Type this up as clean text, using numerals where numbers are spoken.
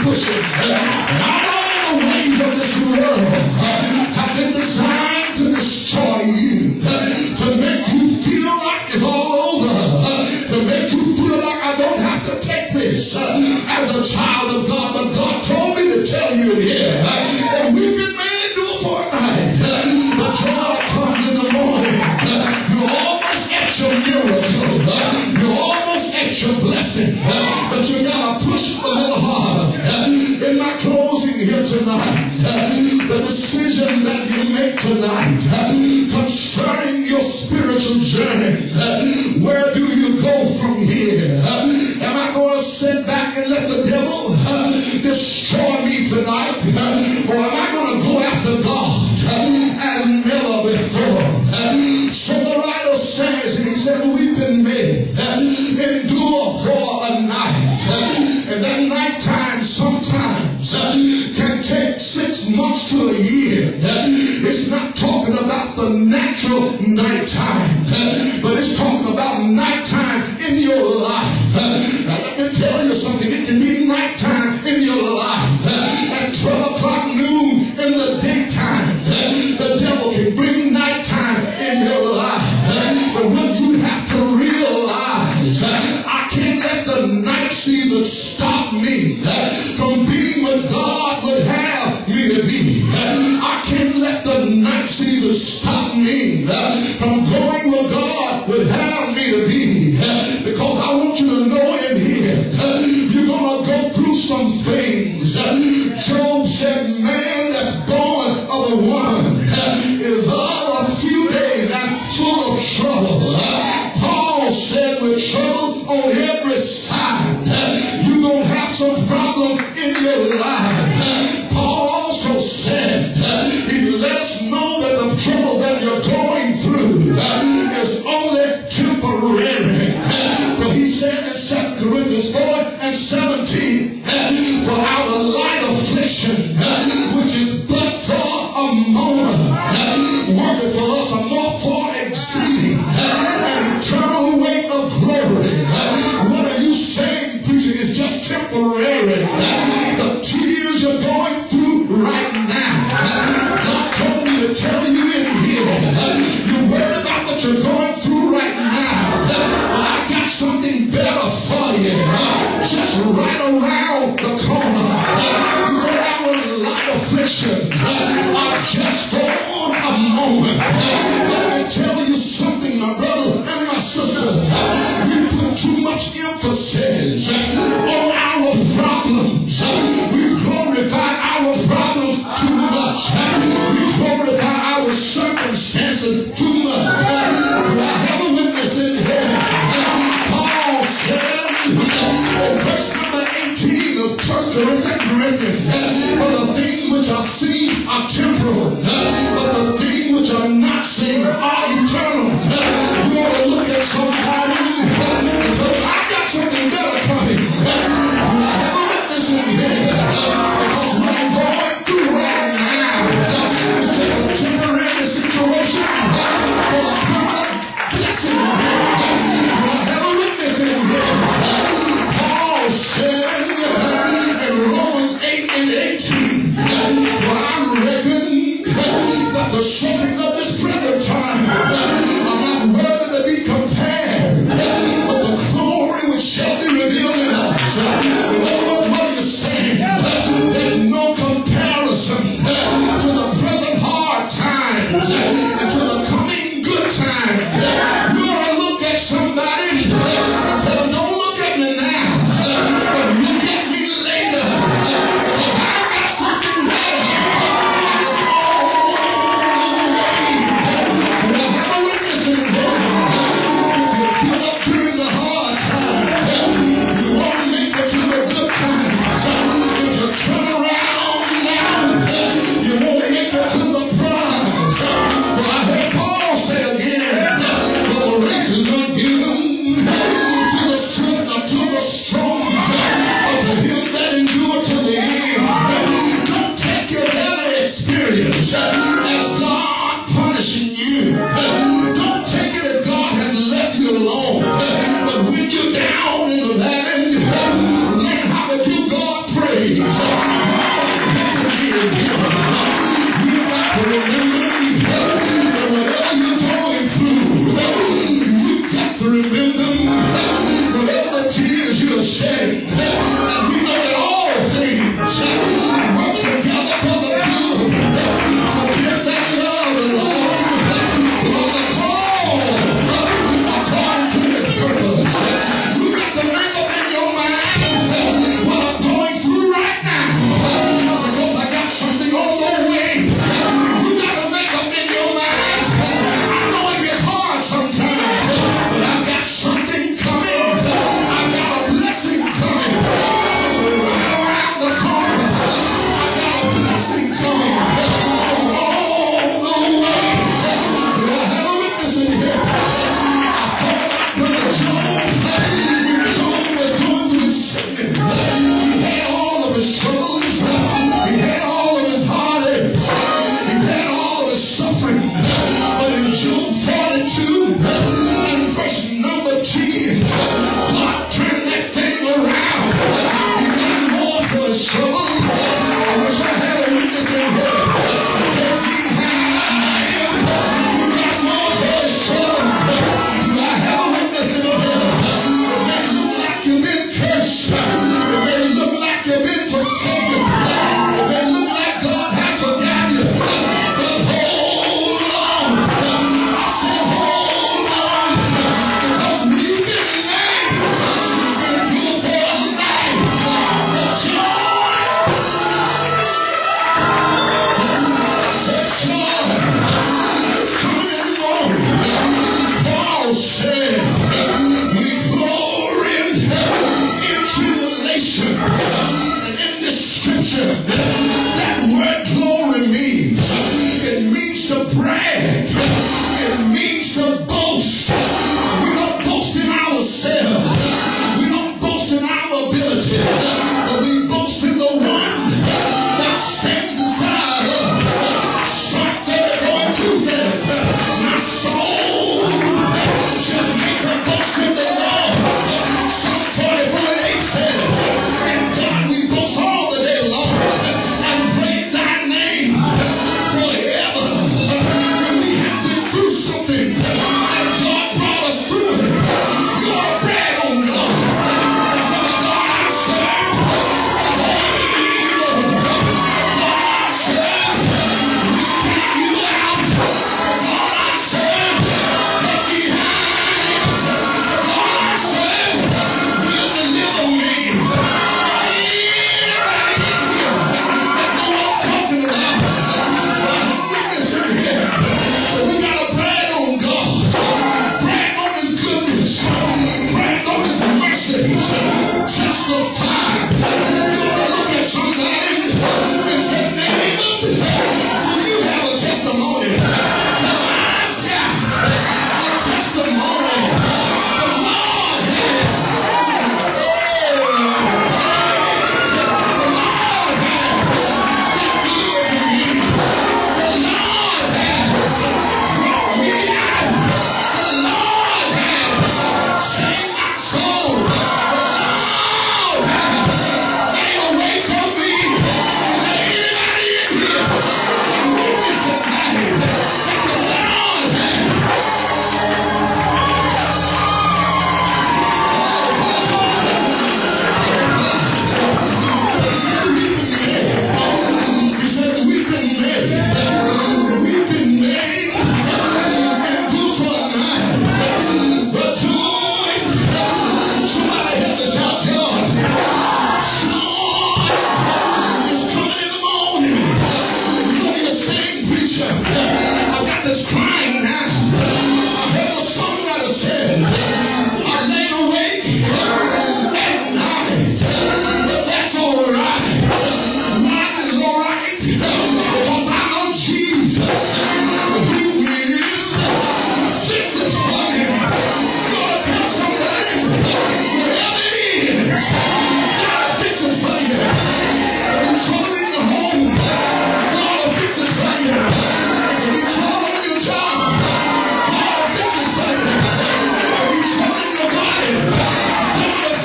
pushing. And I know the ways of this world have been designed to destroy you, to make you feel like it's all over, to make you feel like I don't have to take this as a child of God. But God told me to tell you here that weeping may endure for a night, but joy comes in the morning. You're almost at your miracle. You're almost at your blessing, but you gotta push a little harder. In my closing here tonight, the decision that you make tonight concerning your spiritual journey, where do you go from here? Am I going to sit back and let the devil destroy me tonight, or am I going to go after God as never before? So the writer says, and he said, weeping may endure for a night. And that nighttime sometimes can take 6 months to a year. It's not talking about the natural nighttime, but it's talking about nighttime in your life. Now let me tell you something. It can be nighttime in your life. At 12 o'clock noon in the daytime, the devil can bring nighttime in your life. But what you have to realize, I can't let the night season stop me from being what God would have me to be. I can't let the night season stop me from going where God would have me to be. Because I want you to know in here, you're going to go through some things. Job said, man that's born of a woman is of a few days and full of trouble. Paul said, with trouble on every side, you're going to have some problem in your life. Paul also said, he let us know that the trouble that you're going through is only temporary. But he said in 2 Corinthians 4 and 17, for our light affliction, which is but for a moment, worketh for us a more far exceeding and eternal weight of glory. What are you saying, preacher? It's just temporary. The tears you're going through right now, God told me to tell you in here, you're worried about what you're going through right now, but I got something better for you, just right around the corner. He said, our light afflictions are just for a moment. Let me tell you something, my brother and my sister. We put too much emphasis on our problems. We glorify our problems too much. We glorify our circumstances too much. Do I have a witness in here? Paul said in verse number 18 of 1 Corinthians, for the things which are seen are temporal, but the things which are not seen are eternal. You want to look at somebody and tell them, I got something better coming. I have a witness in here, because what I'm going through right now is just a temporary situation for a permanent blessing. I have a witness in here. Paul said in Romans 8 and 18, for I reckon that the suffering of this present time are not worthy to be compared with the glory which shall be revealed in us.